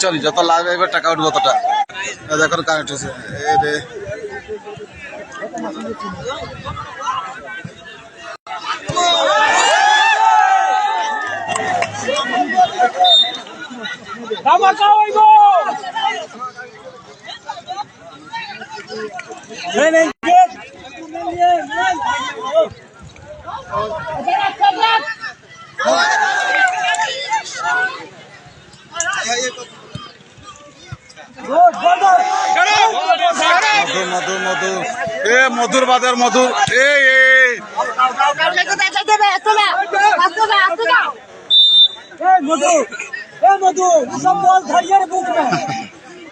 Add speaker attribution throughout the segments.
Speaker 1: বুঝছনি যত লাভ এবার টাকা উঠবো ততটা দেখো কানেক্ট হয়েছে মধুর মধুর এ মধুর বাজার মধুর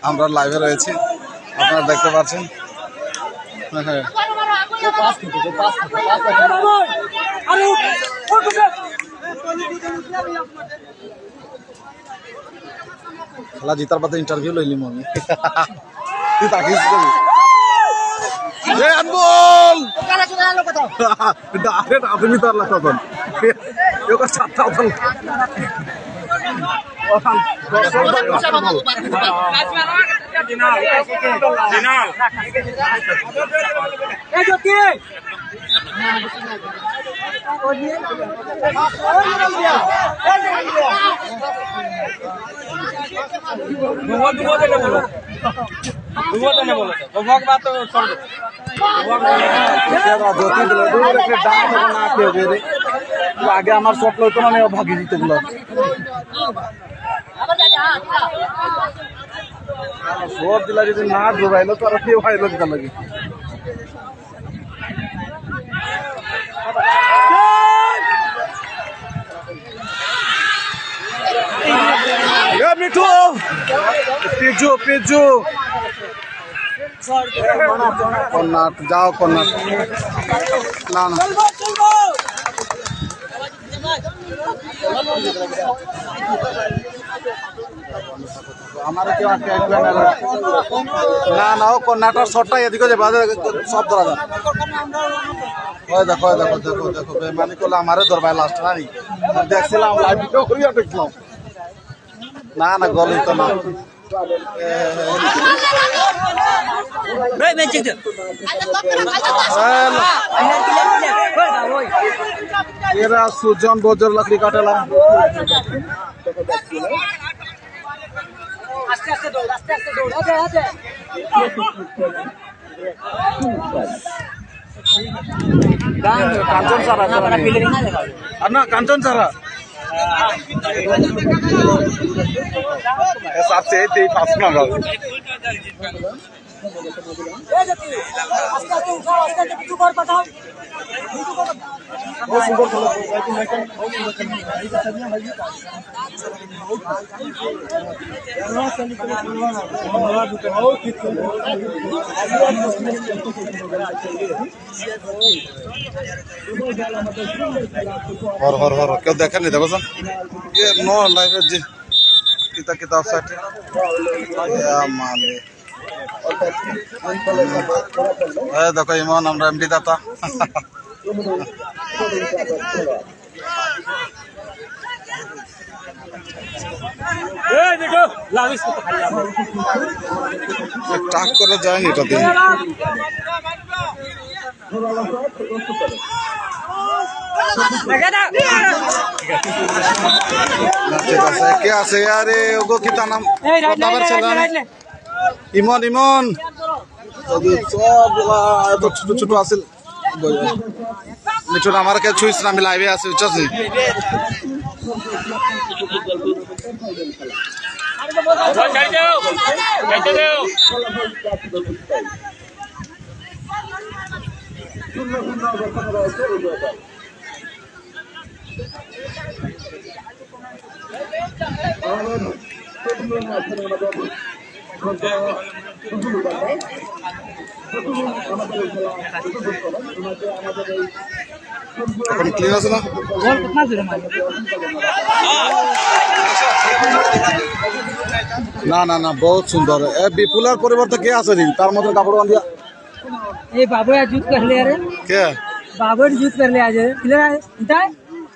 Speaker 1: আমরা লাইভে রয়েছি আপনারা দেখতে পাচ্ছেন খেলা জিতার বাদে ইন্টারভিউ লইলিম আমি তুই তাকিস আনবল আপনি তো আল্লাহ তখন সাতটা আগে আমার সব লইতো না ভাগি দিতে গুলো সব দিলা যদি না ডুবাইলো তো আর কেউ ভাইলো দিতে লাগে মিঠু পিজু পিজু কর্নাট যাও কর্নাট না না আমার কেউ না না ও কর্নাটার শটটা এদিকে যে বাজে সব ধরা যায় দেখো দেখো দেখো দেখো বেমানি করলে আমারে ধরবাই লাস্ট না দেখছিলাম লাইভ ভিডিও করিয়া দেখলাম না না গলি তো না এরা সুজন বজর লাকড়ি কাটেলা কাঞ্চন সারা না কাঞ্চন সারা सबसे फास्ट ना क्यों देखा नहीं देखो सर ये नो लाइव जी किता किताब सेट माने देखो इमान আমরা এমডি দাতা এই দেখো লাভিস তো খালি আমরা টাক করে যায়নি এটা দিন क्या আছে यारे ओगो किता नाम बताबर चला इमन इमन सब तो ছোট ছোট আছে মিঠুন আমার কাছে ছুঁইছ না আমি লাইভে আছি বুঝছিস ক্লিয়ার আছে না না না না বহুত সুন্দর এ বিপুলার পরিবর্তে কে আছে রে তার মধ্যে কাপড় বাঁধিয়া
Speaker 2: এই বাবু জুত कर ले रे
Speaker 1: কে
Speaker 2: बाबर जूत कर ले आज क्लियर है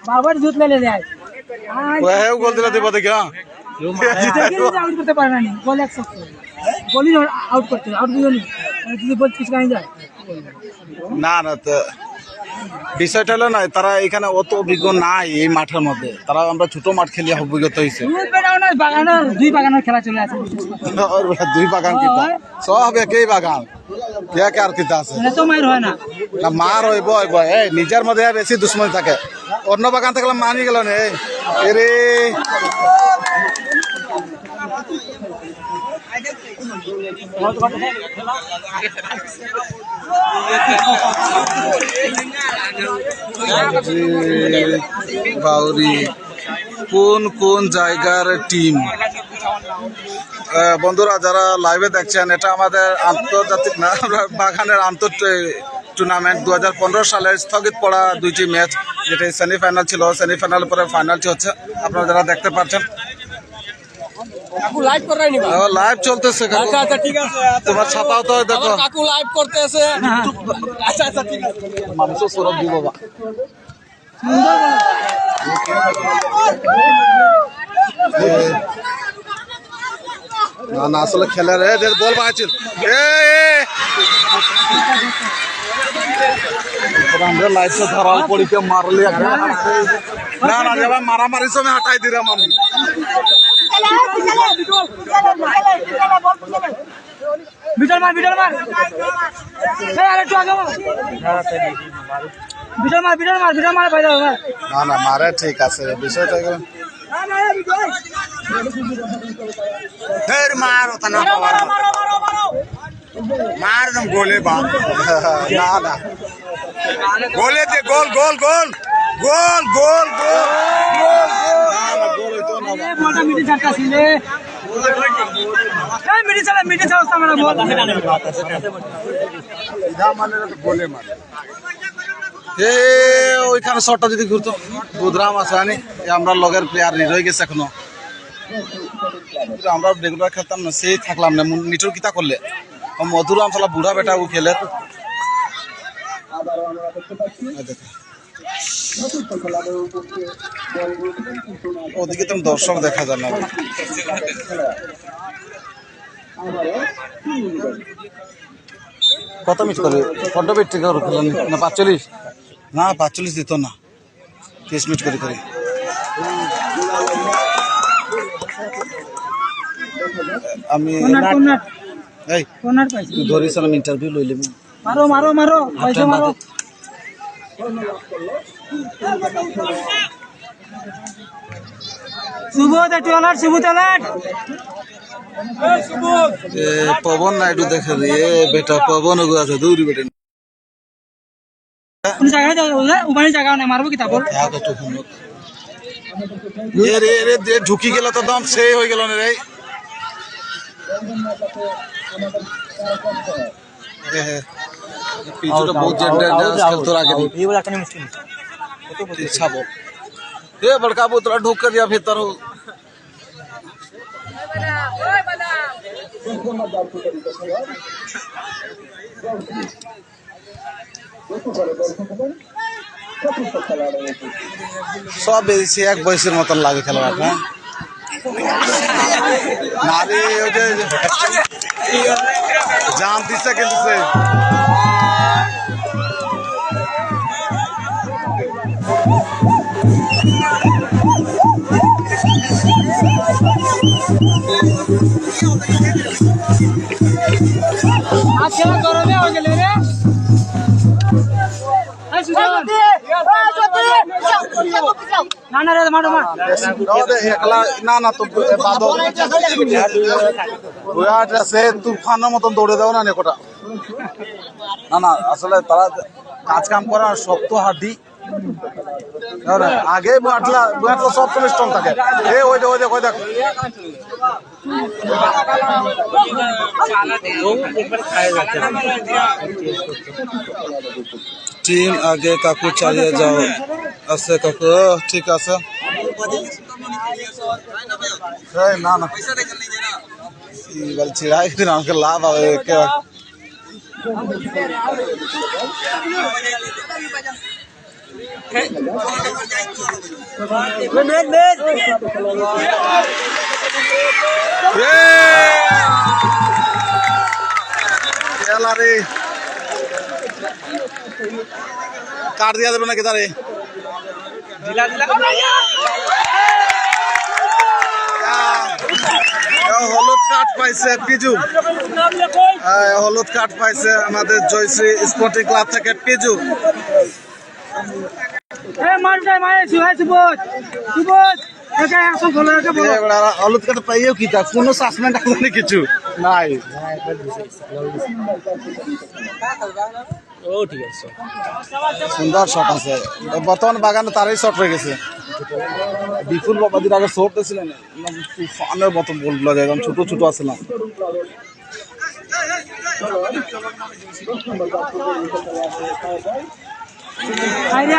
Speaker 2: बाबर जूत ले ले आज
Speaker 1: वो है बोल दिला दे क्या
Speaker 2: আউট করতে পারে না, বল অ্যাকসেপ্ট করে বলি আউট করতে, আউট বুঝলি যদি বল পিছ কাহিনী যায়।
Speaker 1: না না, তো বিষয়টা হলো না, তারা এখানে অত অভিজ্ঞ নাই এই মাঠের মধ্যে, তারা আমরা ছোট মাঠ খেলি অভিজ্ঞতা হয়েছে।
Speaker 2: বাগানের দুই বাগানের খেলা চলে আছে,
Speaker 1: দুই বাগান কিতা সব একই বাগান, কে কে আর কিতা আছে
Speaker 2: তো মায়ের হয় না,
Speaker 1: না মার হইব হইব, এই নিজের মধ্যে বেশি দুশ্মনী থাকে, অন্য বাগান থাকলে মানি গেল নে এরে। বাউরি কোন কোন জায়গার টিম? বন্ধুরা যারা লাইভে দেখছেন, এটা আমাদের আন্তর্জাতিক না, বাগানের আন্তর টুর্নামেন্ট 2015 সালের স্থগিত পড়া দুইটি ম্যাচ, যেটা সেমিফাইনাল ছিল, সেমিফাইনাল পরে ফাইনালটি হচ্ছে, আপনারা যারা দেখতে পাচ্ছেন লাইভ চলতেছে। তোমার ছাতাও তো দেখো,
Speaker 3: কাকু লাইভ করতেছে। আচ্ছা আচ্ছা ঠিক আছে,
Speaker 1: মানুষও সরব দিব বাবা। না না, আসলে খেলার বল বাঁচিল, আমরা লাইটটা ধরাল পড়ি কে মারলে না না, যাবা মারামারি সময় হাঁটাই দিলাম আমি।
Speaker 2: বিটল মার, বিটল মার, আর একটু আগে বিটল মার, বিটল মার, বিটল মার পাই যাবে।
Speaker 1: না না, মারে ঠিক আছে, বিষয়টা
Speaker 3: মার ওটা না মার দম গোলে বা
Speaker 1: না না,
Speaker 3: গোলে দে, গোল গোল গোল গোল গোল গোল
Speaker 2: বলটা মিটি চারটা ছিলে, মিটি চালা, মিটি চালা আমরা বল
Speaker 3: গোলে মার।
Speaker 1: ওইখানে শটটা যদি ঘুরতো, বুধরাম আসানি, আমরা লগের প্লেয়ার রয়ে গেছে এখনো, আমরা রেগুলার খেলতাম না, সেই থাকলাম না, নিচুর কিতা করলে মধুরাম সালা বুড়া বেটা ও খেলে। ওদিকে তো দর্শক দেখা যায় না, কত মিনিট করে কত মিনিট থেকে না 45, না 45 দিত না, 30 মিনিট করে করে। আমি এই ধরিছিলাম, ইন্টারভিউ লইলাম,
Speaker 2: মারো মারো মারো, পয়সা মারো। সুবোধ একটু অ্যালার্ট, সুবোধ অ্যালার্ট।
Speaker 1: পবন নাইডু দেখে রে বেটা, পবন ওগো আছে দৌড়ি বেটা,
Speaker 2: কোন জায়গায় যাও ওখানে জায়গা নেই, মারবো কি তারপর
Speaker 1: এ রে রে ঢুকি গেল তো দম সেই হয়ে গেল না রে। পিছুটা বহুত ডেঞ্জারাস খেলতো আগে दी, ये वाला कने मुश्किल है, अच्छा बोल ये बड़का बोतला ढूक कर दिया भीतर हो। সব বেশি এক বয়সের মতন লাগে খেলোয়াড়, হ্যাঁ না রে, ওই যে জান দিচ্ছে কিন্তু সে
Speaker 2: খেলা গরমে হয়ে গেলে রে। না না রে, মারো মার,
Speaker 1: না না, তো বাদল সে তুফানের মতন দৌড়ে দাও না নেকোটা। না না, আসলে তারা কাজ কাম করা শক্ত হাড্ডি, আগে বাটলা সব সময় স্ট্রং থাকে। ওই দেখ ওই দেখ ওই দেখ, টিম আগে কাকু চালিয়ে যাও আছে কাকু, ঠিক আছে। না না বলছি আমাকে লাভ হবে, রে কাট দিয়া দেবে নাকি তারে হলুদ কার্ড পাইছে পিজু, হলুদ কার্ড পাইছে আমাদের জয়শ্রী স্পোর্টিং ক্লাব থেকে পিজু। হলুদ কার্ড পাইও কি তা কোনো সাসপেন্ড আছে কিছু নাই। সুন্দর শট আছে বর্তমান বাগানে, তারই শট হয়ে গেছে। বিপুল বাবাদির আগে শট দিয়েছিলেন তুফানের মতো বলগুলো একদম ছোট ছোট আসছিলাম।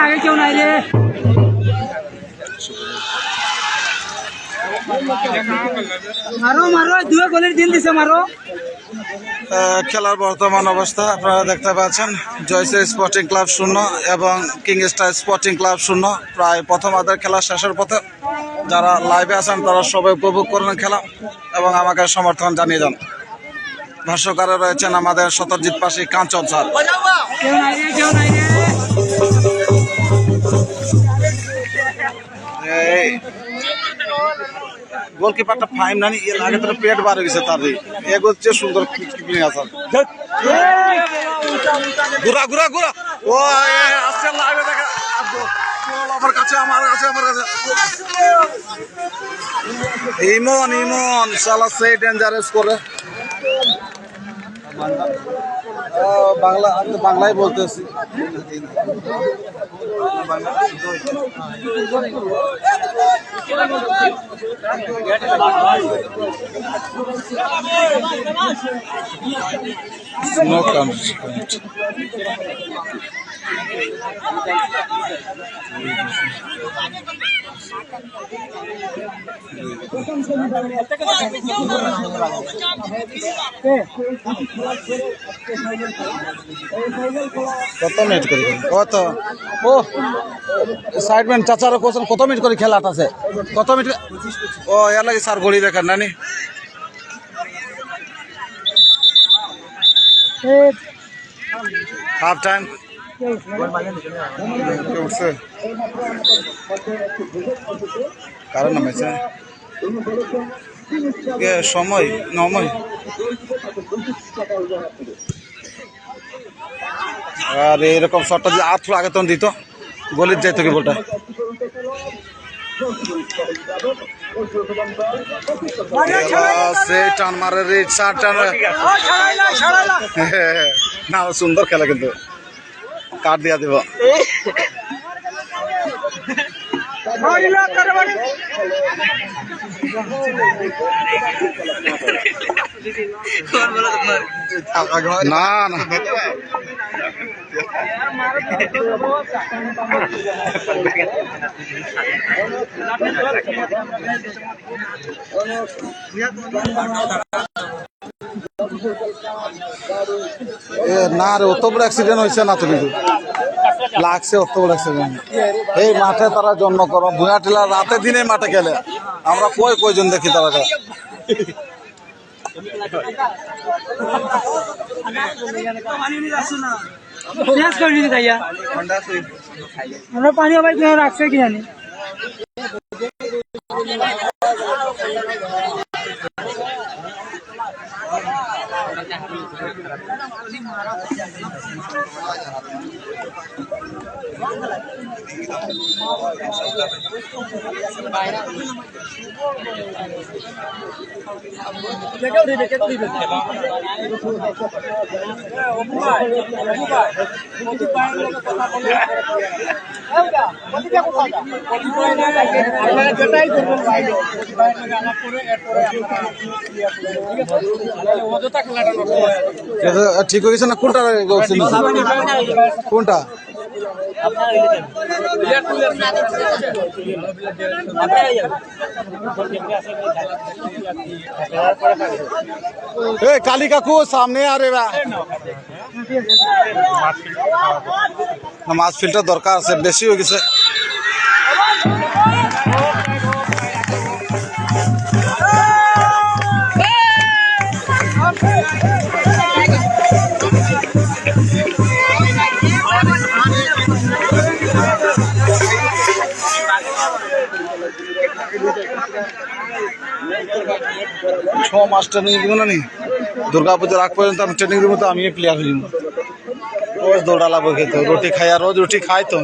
Speaker 2: আগে কেউ নাই রে, মারো মারো, দুয়ে গোলের দিন দিছে মারো।
Speaker 1: খেলার বর্তমান অবস্থা আপনারা দেখতে পাচ্ছেন, জয়শ্রী স্পোর্টিং ক্লাব 0 এবং কিং স্টার স্পোর্টিং ক্লাব 0। প্রায় প্রথম আধের খেলা শেষের পথে। যারা লাইভে আছেন তারা সবাই উপভোগ করেন খেলা এবং আমাকে সমর্থন জানিয়ে যান। ভাষ্যকারে রয়েছেন আমাদের শতজিৎ পাশি কাঞ্চন স্যার। গোলকিপারটা ফাইন নানি, এর আগে তো পেট বার হয়ে গেছে তার, এগোচ্ছে সুন্দর কিপিং আছে। ঘুরা ঘুরা ঘুরা, ও আসছে লাইভে দেখা আমার কাছে, আমার কাছে, আমার কাছে। ইমন ইমন শালা সেই ডেঞ্জারাস করে বাংলা, আমি তো বাংলায় বলতেছি। No comment. কত মিনিট করে কত ও সাইডম্যান চাচারা কোশ্চেন কত মিনিট করে খেলাটা আছে, কত মিনিট? ও এর লাগে স্যার গড়ি দেখেন নানি। হাফ টাইম উঠছে কারণ নামাইছে সময় নময়। আর এরকম শটটা যদি আর আগে তখন দিত গলির যাইতো কি বলটা। টান মারে রে, 4 টান না, সুন্দর খেলা কিন্তু কাট দিয়া দিব। না না না রে, অত বড় অ্যাক্সিডেন্ট হয়েছে না তো, কিন্তু লাগছে অত বড় অ্যাক্সিডেন্ট। এই মাঠে তারা জন্ম করো, ভুয়া টিলা রাতে দিনে মাঠে খেলে, আমরা কয়জন দেখি তারা।
Speaker 2: আমরা পানি আবার রাখছে কি জানি।
Speaker 1: ঠিক হয়ে গেছে না? কোনটা কোনটা কালী কাকু সামনে আরে মাছ ফিল্টার দরকার আছে, বেশি হয়ে গেছে। 6 মাস ট্রেনিং দিব না নি দুর্গা পুজোর আগ পর্যন্ত আমি ট্রেনিং দিব তো আমি প্লেয়ার হইম রোজ দৌড়া লাগবে খেতে রুটি খাই আর রোজ রুটি খাই তো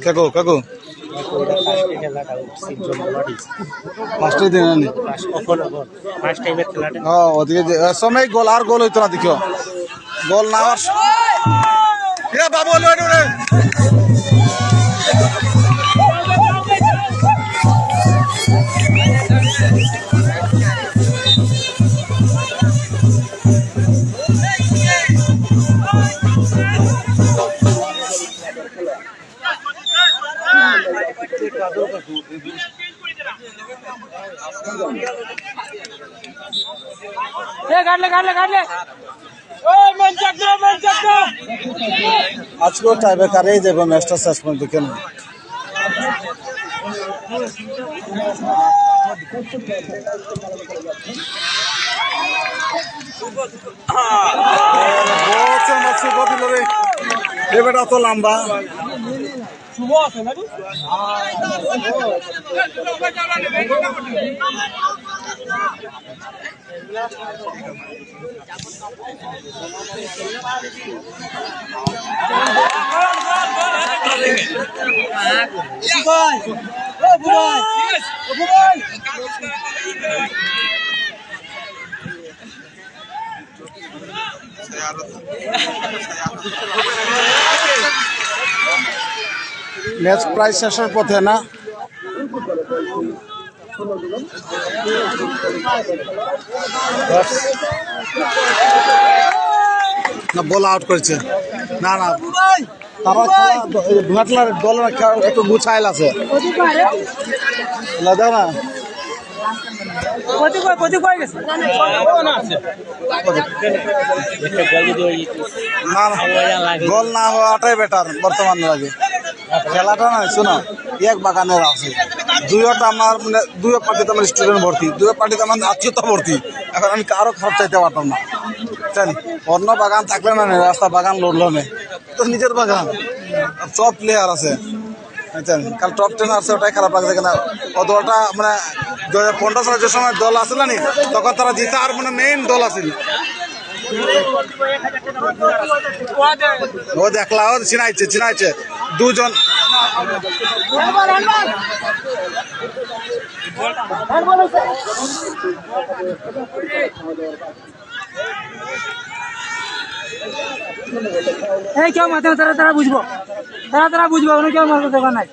Speaker 1: কাকু কাকু ফার্স্টে দিন আনি হ্যাঁ ওদিকে সময় গোল আর গোল হইতো না দেখিও গোল না হওয়ার বাবু রে আজকেও টাইব্রেকারেই যাবো ম্যাচটা শেষ পর্যন্ত কেন এবারটা তো লম্বা শুভ আছে নাকি ম্যাচ প্রায় শেষের পথে না বল আউট করেছে না না ভাটলার দল একটু গুছাইল আছে না গোল না হওয়াটাই বেটার বর্তমান লাগে খেলাটা না শোনো এক বাগানের আছে দুইটা আমার মানে দুই পার্টিতে আমার স্টুডেন্ট ভর্তি দুই পার্টিতে আমার আত্মীয়তা ভর্তি এখন আমি কারো খারাপ চাইতে পারতাম না জানি অন্য বাগান থাকলে না রাস্তা বাগান লড়লো না তো নিজের বাগান সব প্লেয়ার আছে কাল টপ 10 আছে ওটাই খারাপ লাগছে কেন ও দলটা মানে 2015 সালে যে সময় দল আসলে নি তখন তারা জিতে আর মানে মেইন দল আছিল ও দেখলা ও চিনাইছে দুজন
Speaker 2: কেউ মাথা তারা বুঝবো তারা বুঝবো কেউ মাথা দোকান নাই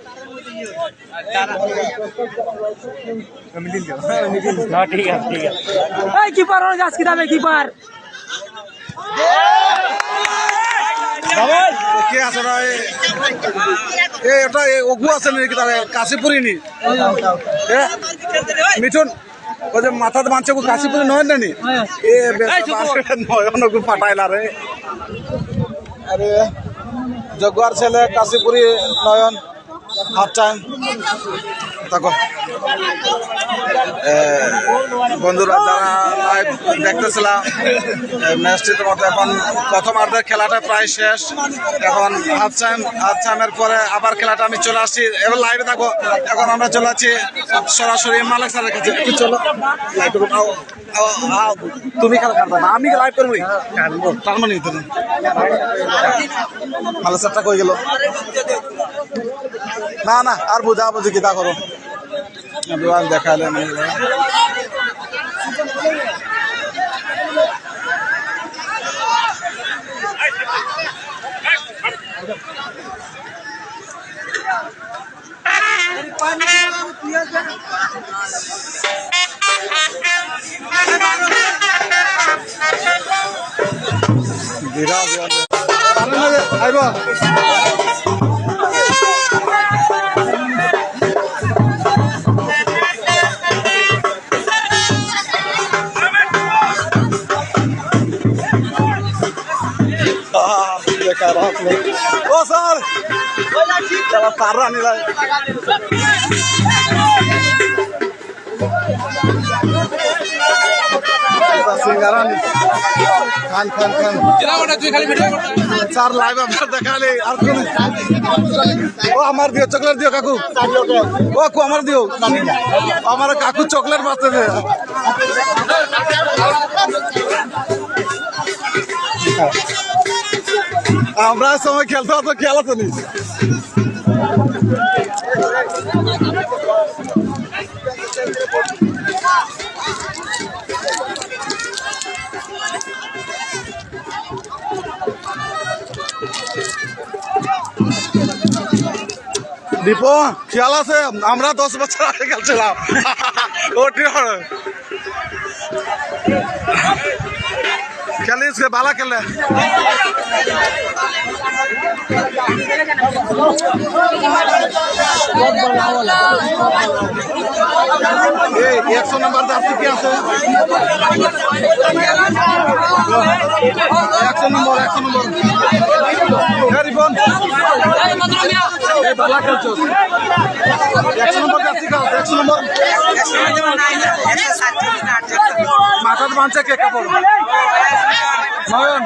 Speaker 2: কিপার যাস কিতাবে কিপার
Speaker 1: কে আছে না এটা অগু আছে নাকি তার কাশিপুরি নি মিঠুন ওই যে মাথাতে মানছে কাশিপুরি নয় না নি নয় ফাটাইলা রে আরে জগুয়ার ছেলে কাশিপুরি নয়ন হাফ টাইম দেখো বন্ধুরা যারা লাইভ দেখতেছিলাম ম্যাচটির মধ্যে এখন প্রথম অর্ধের খেলাটা প্রায় শেষ এখন হাফ টাইমের পরে আবার খেলাটা আমি চলে আসছি এবার লাইভে থাকো এখন আমরা চলে আসছি সরাসরি মালিক স্যারের কাছে একটু চলো তুমি খেলা খেলবে না আমি লাইভ করবো তার মানে মালিক স্যারটা কই গেল না না আর বুঝা বুঝি কিতা করো দেখালে আইব ও স্যার খেলা তার রানি লাগে সিঙ্গারানি খান খান খান স্যার লাইভ আপনার দেখালে আর কোন ও আমার দিও চকলেট দিও কাকু ও কাকু আমার দিও আমার কাকু চকলেট বাঁচতে দে আমরা সময় খেলতে হতো খেলা তো নি দীপু খেয়াল আছে আমরা 10 বছর আগে খেলছিলাম ওটি খেলিস ভালো খেলে এই 100 নম্বর জার্সি কি আছে 100 নম্বর রিপন এই ভালো খেলছো 100 নম্বর জার্সি কাল 100 নম্বর মাথার বাঁচে কে কাপড় নয়ন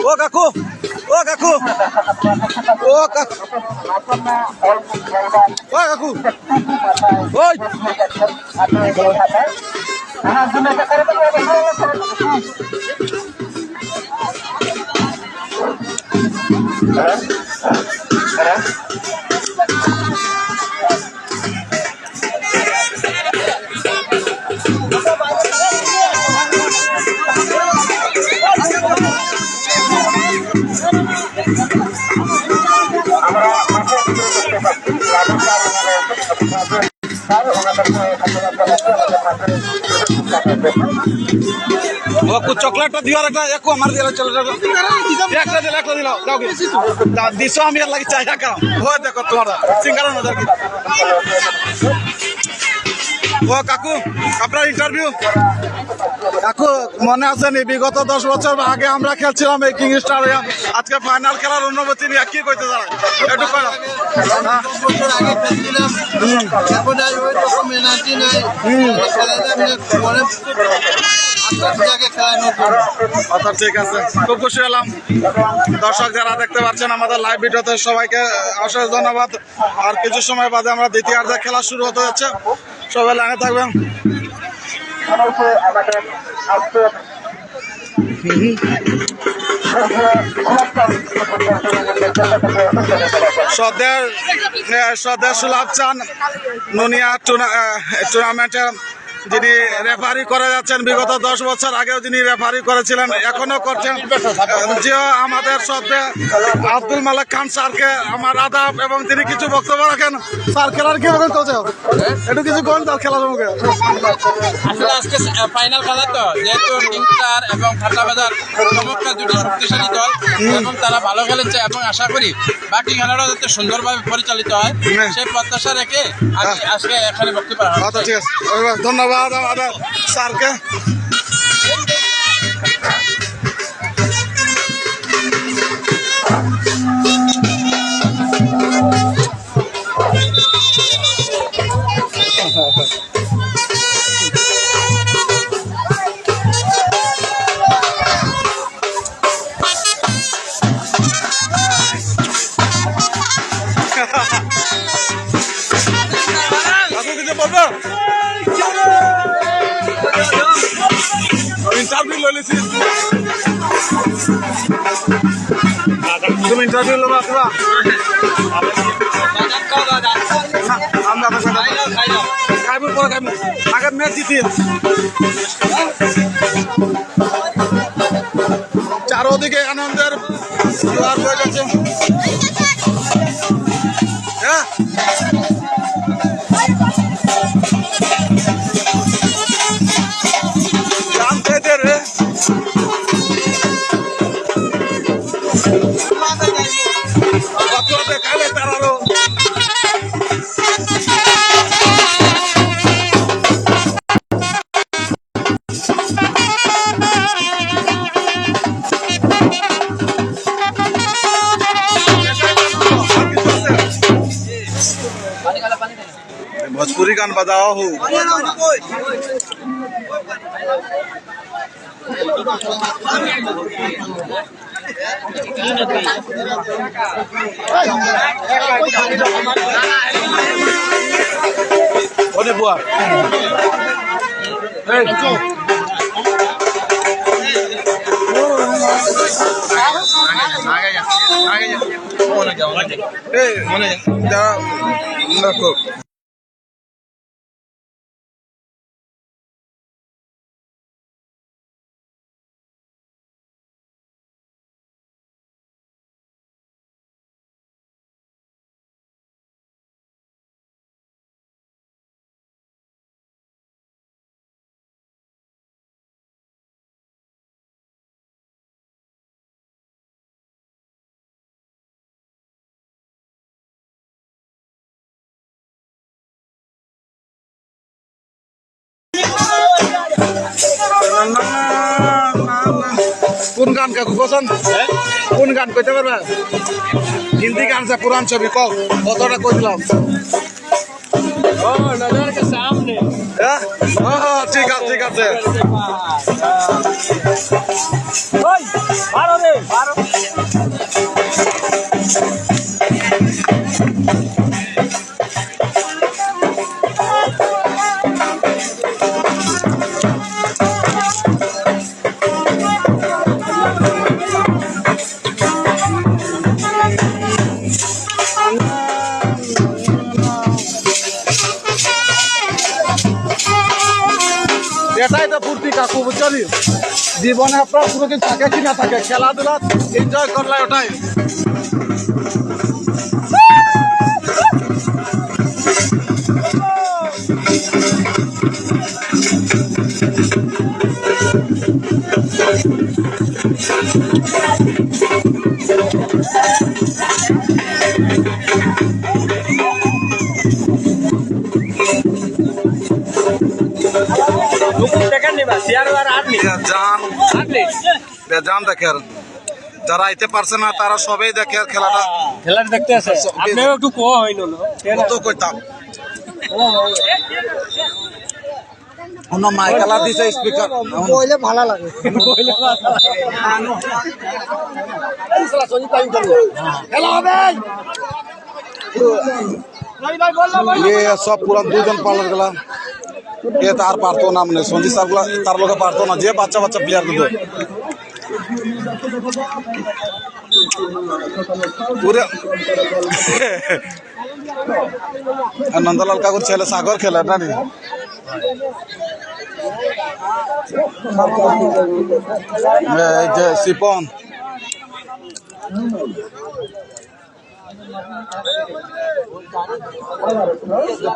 Speaker 1: ও কাকু ও কাকু ও কাকু ও কাকু ওই চকলেটটা দিও একটা এক আমার দিলা একটা দিল দিস আমি আর লাগি চাই কাম ও দেখো তোমার সিঙ্গারা নজর কি ও কাকু আপনার ইন্টারভিউ কাকু মনে আছে নি বিগত 10 বছর আগে আমরা খেলছিলাম এই কিং স্টার আজকে ফাইনাল খেলার অনুমতি নিয়ে কি কইতে যারা একটু কইরা ঠিক আছে খুব খুশি হলাম দর্শক যারা দেখতে পাচ্ছেন আমাদের লাইভ ভিডিওতে সবাইকে অশেষ ধন্যবাদ আর কিছু সময় বাদে আমরা দ্বিতীয়ার্ধে খেলা শুরু হতে যাচ্ছে সবাই লাইনে থাকবেন সদের সুলাভ চান নুনিয়া টুর্নামেন্টে যিনি রেফারি করে যাচ্ছেন বিগত 10 বছর আগেও যিনি রেফারি করেছিলেন এখনো করছেন যে আমাদের সদ্যে আব্দুল মালিক খান স্যারকে আমার আদাব এবং তিনি কিছু বক্তব্য রাখেন স্যার খেলার কি রকম চলছে একটু কিছু কোন তার খেলার মুখে
Speaker 4: আসলে আজকে ফাইনাল খেলা তো যেহেতু কিংস্টার এবং খাতাবাজার চমৎকার দুটি শক্তিশালী দল এবং তারা ভালো খেলেছে এবং আশা করি বাকি খেলাটাও যাতে সুন্দরভাবে পরিচালিত হয় সেই প্রত্যাশা রেখে আজকে এখানে বক্তব্য রাখা
Speaker 1: ঠিক আছে ধন্যবাদ আমাদের স্যারকে তুমি ইন্টারভিউ লো বাবা আমরা খাইব পরে খাইব আগে ম্যাচ জিতি চারদিকে আনন্দের জোয়ার বয়ে যাচ্ছে হ্যাঁ জানতে দে রে কালে তারারও भोजपुरी गान बजाओ हो ओने बुआ কোন গান কাকু কোসন কোন গান কইতে পারবা হিন্দি গান সে পুরান ছবি কও কতটা কই দিলাম
Speaker 5: ও নজর के सामने
Speaker 1: হ্যাঁ ঠিক আছে ঠিক আছে
Speaker 5: ওই মারো রে মারো
Speaker 1: এটাই তো ফুর্তি কাকু বুঝলি জীবনে আপনার কোনোদিন থাকে কি না থাকে খেলাধুলা এনজয় করলে ওটাই
Speaker 5: দেখেন নিবা শেয়ার আর আপনি
Speaker 1: জান
Speaker 5: আপনি
Speaker 1: বেজান দেখেন যারা আইতে পারছে না তারা সবাই দেখে আর খেলাটা
Speaker 5: খেলা দেখতে আছে আপনিও একটু কো হইনো না
Speaker 1: কত কইতাম অন্য মাইকেলা দিছে স্পিকার
Speaker 2: কইলে ভালো লাগে
Speaker 1: ये सब पूरा 2 जन पार्लर गला ये तार पारतो ना मने संजी साहब गला तार लोग पारतो ना जे बच्चा बच्चा प्लेयर दो पूरे नंदलाल का कुछ चले सागर खेला ना नहीं ये सिपोन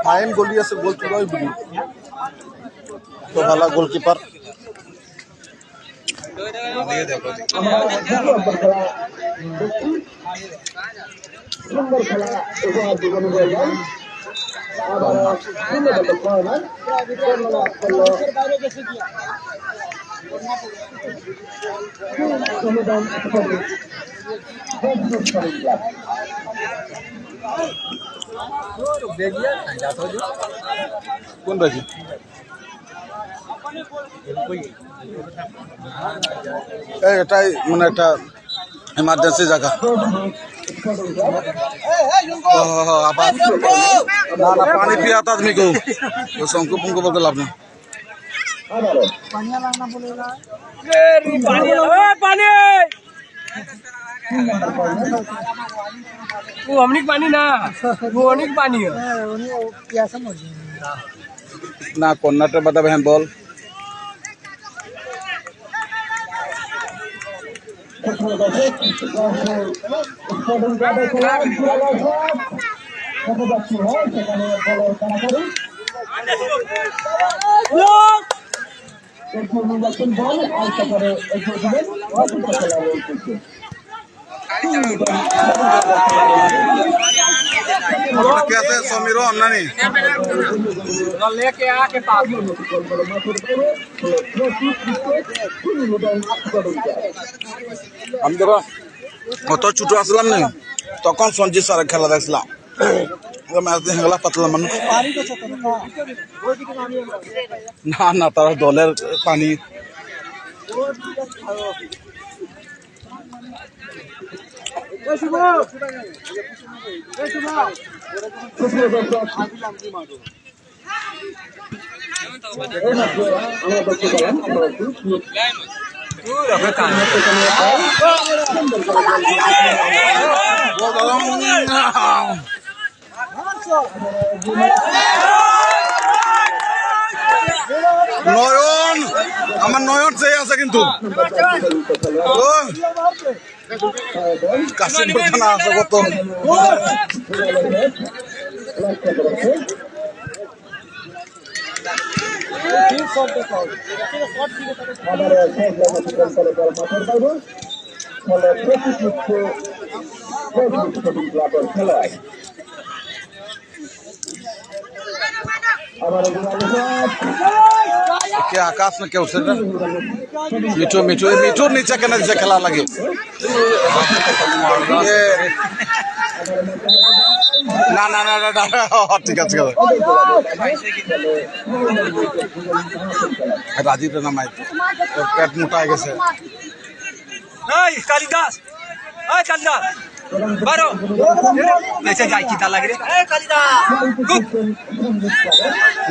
Speaker 1: फाइन गोली से गोल चुका ही बुली तो भला गोलकीपर कौन बाजी এটাই মানে একটা ইমার্জেন্সি জায়গা আবার না না পানি পিয়া তো आदमी को तो शंकु पंकु बोल लाभ ना
Speaker 2: पानिया लागना बोलेगा
Speaker 5: पानी ओए पानी वो हमनी पानी ना वो अनेक पानी है
Speaker 2: उन्हें प्यासा मर जाएगा
Speaker 1: ना कर्नाटक बता बहन बोल कैसे समीरो अन्ना नहीं
Speaker 5: लेके आके पास
Speaker 1: আমি ধরো কত ছোট আসলাম না তখন সঞ্জিত স্যারের খেলা দেখছিলাম ম্যাচ দিয়ে গেলা পাতলা মানুষ না না তারা দলের পানি নয়ন আমার নয়ন চেয়ে আছে কিন্তু কাশিমপুর থানা আছে কত কে আকাশ না কেউ সেটা মিঠু মিঠু মিঠুর নিচে কেন যে খেলা লাগে না না না না ঠিক আছে রাজীব নামাই পেট মোটা হয়ে গেছে
Speaker 5: কালিদাস কালিদাস বারো যাই কি তা লাগে রে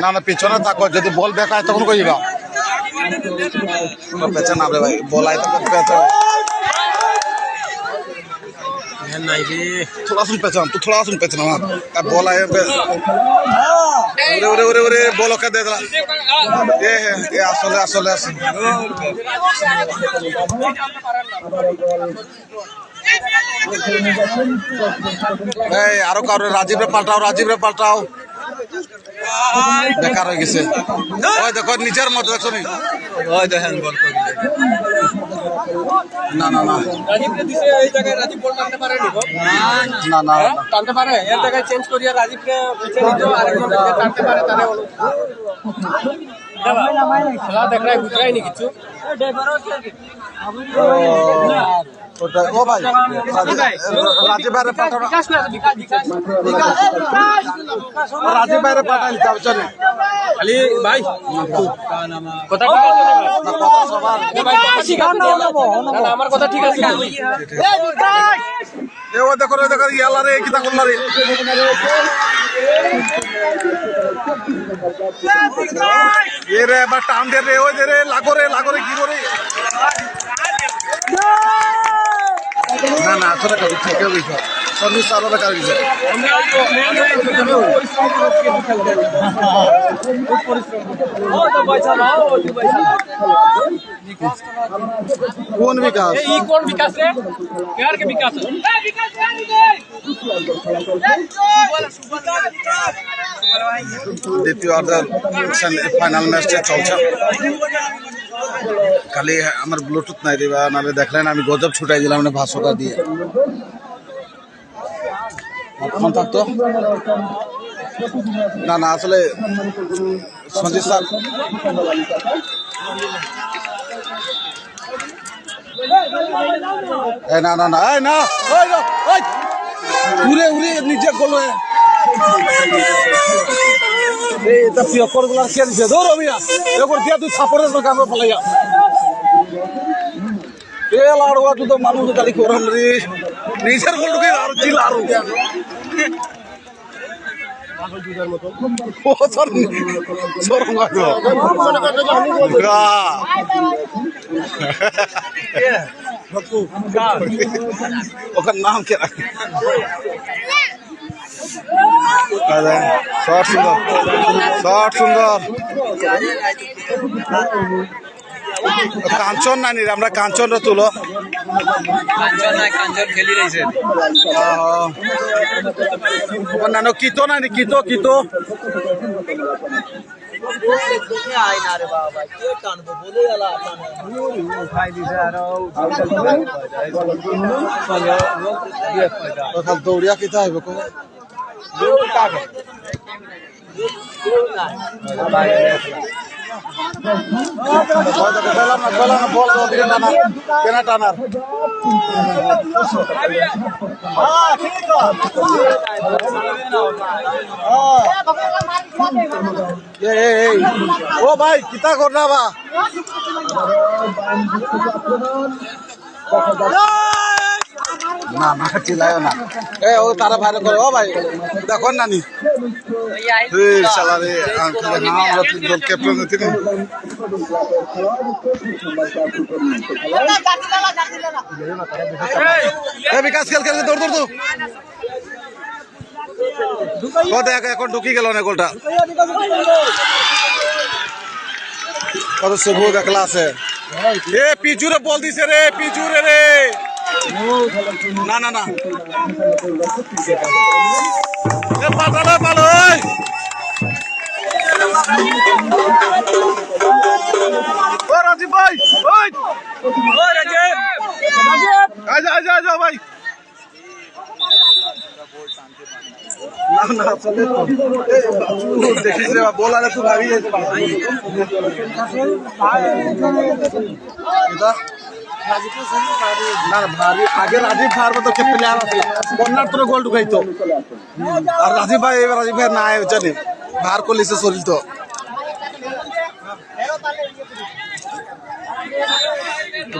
Speaker 1: না না পিছনে থাকো যদি বল বেকায় তখন কইবা পেছনে নামবে ভাই বল আয় তখন পেছনে थोड़ा सुन पहचान तू थोड़ा सुन पहचान अब बॉल आए ओरे ओरे ओरे बॉल का दे दला ये আসলে আসলে এই আরো কারো রাজীব রে পাল্টাও বেকার হয়ে গেছে ওই দেখো নিজের মতো দেখছো নি ওই দেখেন বল করে না না না
Speaker 5: রাজীব রে দিছে এই জায়গায় রাজীব বল টানতে পারে নি
Speaker 1: না না
Speaker 5: টানতে পারে এর জায়গায় চেঞ্জ করিয়া রাজীব কে পিছে নিতো আরেকজন টানতে পারে তারে বলো খেলা দেখ রাই বুঝরাই নি কিছু
Speaker 1: ও ভাই রাজীব ভাইরে পাঠাও রাজীব ভাইরে পাঠাই যাও চলে
Speaker 5: খালি ভাই কথা ঠিক আছে না
Speaker 1: কথা সবার
Speaker 5: ভাই না আমার কথা ঠিক আছে
Speaker 1: এ ও দেখো ইয়ালা রে কিতা করলা রে এ রে বা টান দে রে ওই রে লাগো রে কি করে না না আসলে কাজ থেকে হইছে সর্ভিস আরো বেকার গেছে কোন বিকাশ
Speaker 5: এই কোন বিকাশ রে কেয়ার के विकास है विकास
Speaker 1: দ্বিতীয় অর্ধের ফাইনাল ম্যাচটা চলছে খালি আমার ব্লুটুথ নাই দিবা নাহলে দেখলেন আমি গজব ছুটাই দিলাম না ভাষণটা দিয়ে ফোন থাকতো না না আসলে সঞ্জিত স্যার না না না না উড়ে নিচে গলো এটা পিয়কর গুলার কে দিছে ধর মিয়া এরপর দিয়া তুই সাপোর্টের দোকান ফলাইয়া এ লাড়ুয়া তুই তো মানুষ গালি করম রে নিজের গোলকে আর কি লাড়ু ওখান নাম কে রাখে শট সুন্দর কাঞ্চন নানি আমরা কাঞ্চন তুলো
Speaker 5: কাঞ্চন খেলি রইছে
Speaker 1: নানো কিতো নানি কিতো দৌড়িয়া কিতা হইব কো পেলাম না বল কেনা টানার ও ভাই কিতা কর না বা না চিল্লায় না ও তারা ভাইরে করে ও ভাই দেখো নানি শালারে আমরা তিনজন ক্যাপ্টেন তিনি বিকাশ খেল দৌড় দেখ এখন ঢুকি গেল না গোলটা কত শুভ দেখলা আছে এ পিচুরে বল দিছে রে পিচুরে রে না পাতালে পালো ও রাজীব ভাই ওই
Speaker 5: ও রাজীব
Speaker 1: আজা ভাই না চলে দেখিস রে বল আরে তুই ভাবি যাইতে না ভাবি আগে রাজীব ভাইয়ের মতো কে প্লেয়ার আছে কর্নার তোর গোল ঢুকাইতো আর রাজীব ভাই না জানি ভার করলিছে শরীর তো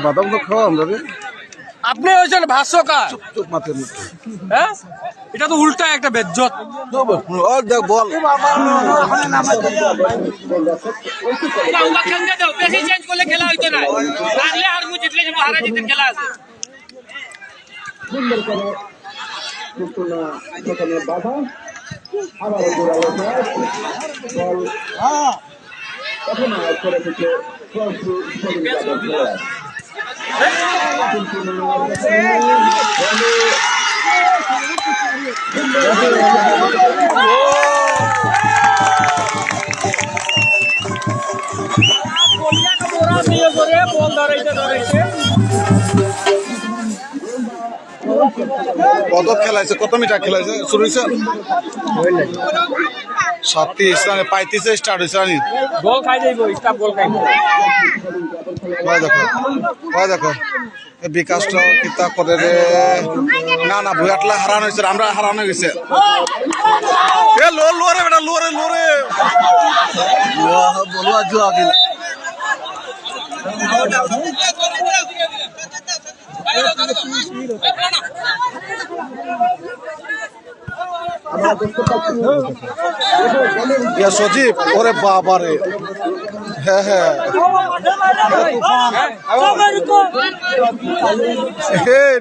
Speaker 1: বাদাম তো খাওয়া আমরা রে
Speaker 5: আপনি হয়েছেন ভাষ্যকার
Speaker 1: চুপ মাথের মুখ
Speaker 5: হ্যাঁ এটা তো উল্টা একটা বেজ্জত
Speaker 1: দেখ বল
Speaker 5: চেঞ্জ করলে খেলা হইতো না লাগলে আর মু জিতলে হারা জিতের খেলা আছে
Speaker 1: কত খেলাইছে কত মিটার খেলাইছে শুরু হয়েছে 37 রানে 35 স্টার্ট হয়েছে রানি
Speaker 5: গোল খাই যাইব স্টাফ গোল খাইব
Speaker 1: দেখো বিকাশটা কিতা করে রে না ভুয়াটলা হারানো হয়েছে আমরা হারানো গেছে এ লোরে বেটা লোরে বলুয়া জুয়া দিল সজীব ওরে বাবা রে হ্যাঁ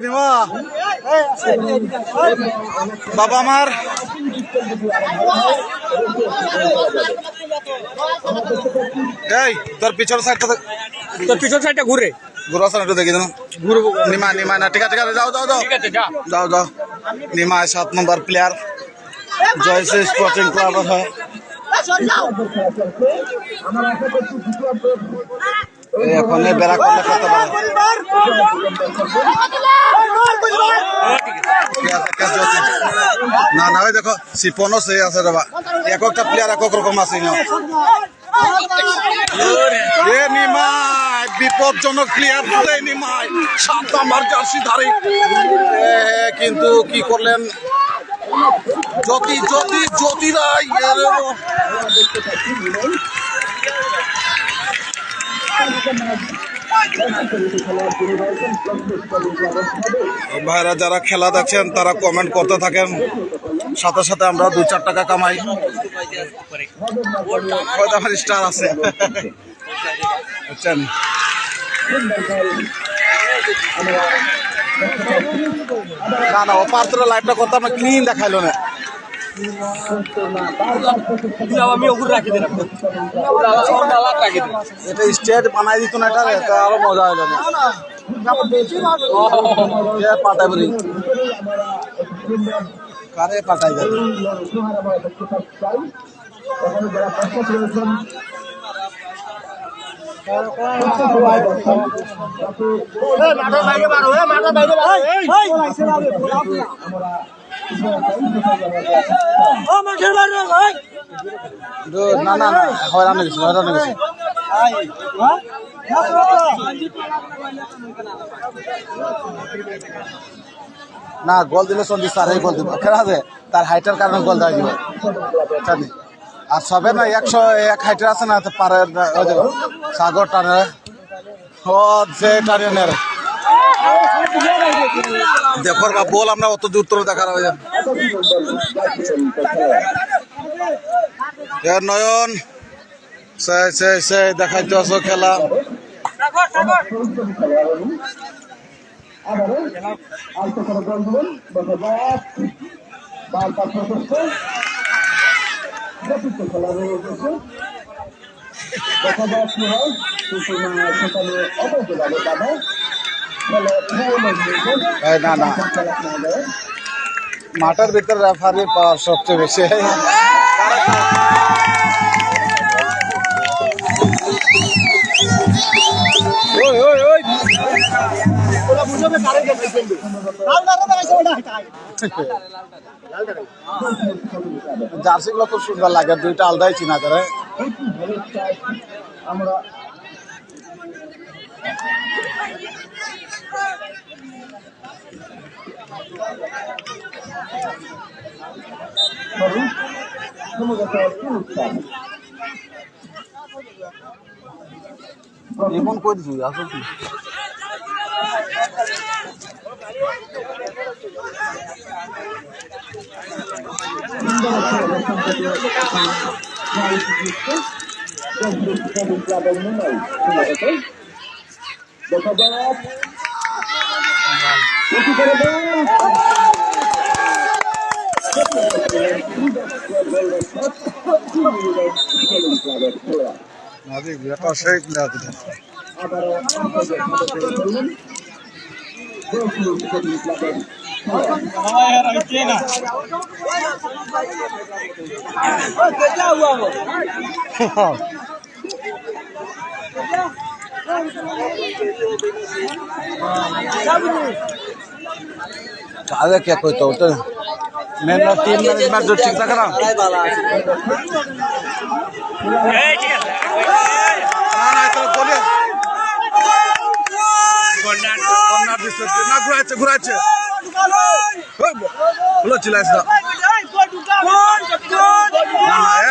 Speaker 1: নিমা বাবা আমার এই তোর পিছন সাইডটা ঘুরে একটু দেখি নিমা না ঠিক আছে যাও নিমা 7 নম্বর প্লেয়ার জয়সে স্পোর্টিং ক্লাব হয় এখন বেড়া করলে করতে পারে না ওই দেখো সিপনও সে আছে বাবা এক একটা প্লেয়ার এক রকম আছে বিপজ্জনক প্লেয়ার নিমাই 7 নাম্বার জার্সি ধারী কিন্তু কি করলেন জ্যোতিরাই ভাইরা যারা খেলা দেখছেন তারা কমেন্ট করতে থাকেন সাথে সাথে আমরা 2-4 টাকা কামাই হয়তো আমার স্টার আছে বুঝছেন না অপার তোরা লাইভটা করতে আমরা ক্লিন দেখাইলো না এটা স্টেট বানাই দিত না এটা আরো মজা হইল না পাঠাই বলি কারে পাঠাই যাবে না হয়রান গেছে না গোল দিলে সন্দীপ স্যার গোল দিব খেলা আছে তার হাইটের কারণে গোল দেওয়া যাবে জানি আর সবে না 101 হাইটের আছে না পারে সাগর টানে ও যে টানে নে দেখো বা বল আমরা অত দূর তোর দেখার হয়ে যাবে নয়ন সে দেখাইতে আসো খেলা না না মাঠের ভিতরে রেফারি পাওয়ার সবচেয়ে বেশি জার্সি গুলো খুব সুন্দর লাগে দুইটা আলাদাই চিনা করে এমন কই দিছি আসো কি आगे क्या कोई तो मैंने 3 मिनट जो ठीक था ना तो बोलिए ঘুরাচ্ছে হলো চিলাইছ না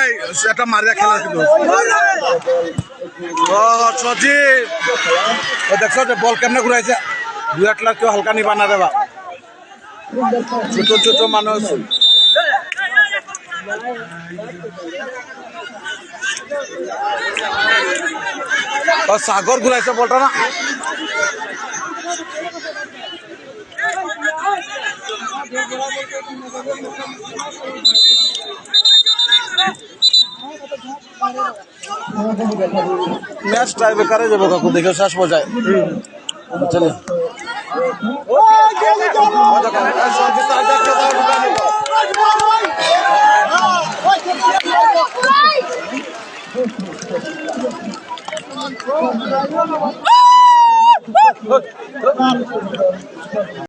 Speaker 1: এই সেটা মারিয়া খেলা কিন্তু ও সজীব ও দেখছো যে বল কেমনে ঘুরাইছে 2 লাখ কেউ হালকা নিবা না দেবা ছোট ছোট মানুষ সাগর ঘুরাইছে বলটা না ম্যাচ টাই বেকারে যাবো কাকু দেখে শেষ পর্যায়ে চলে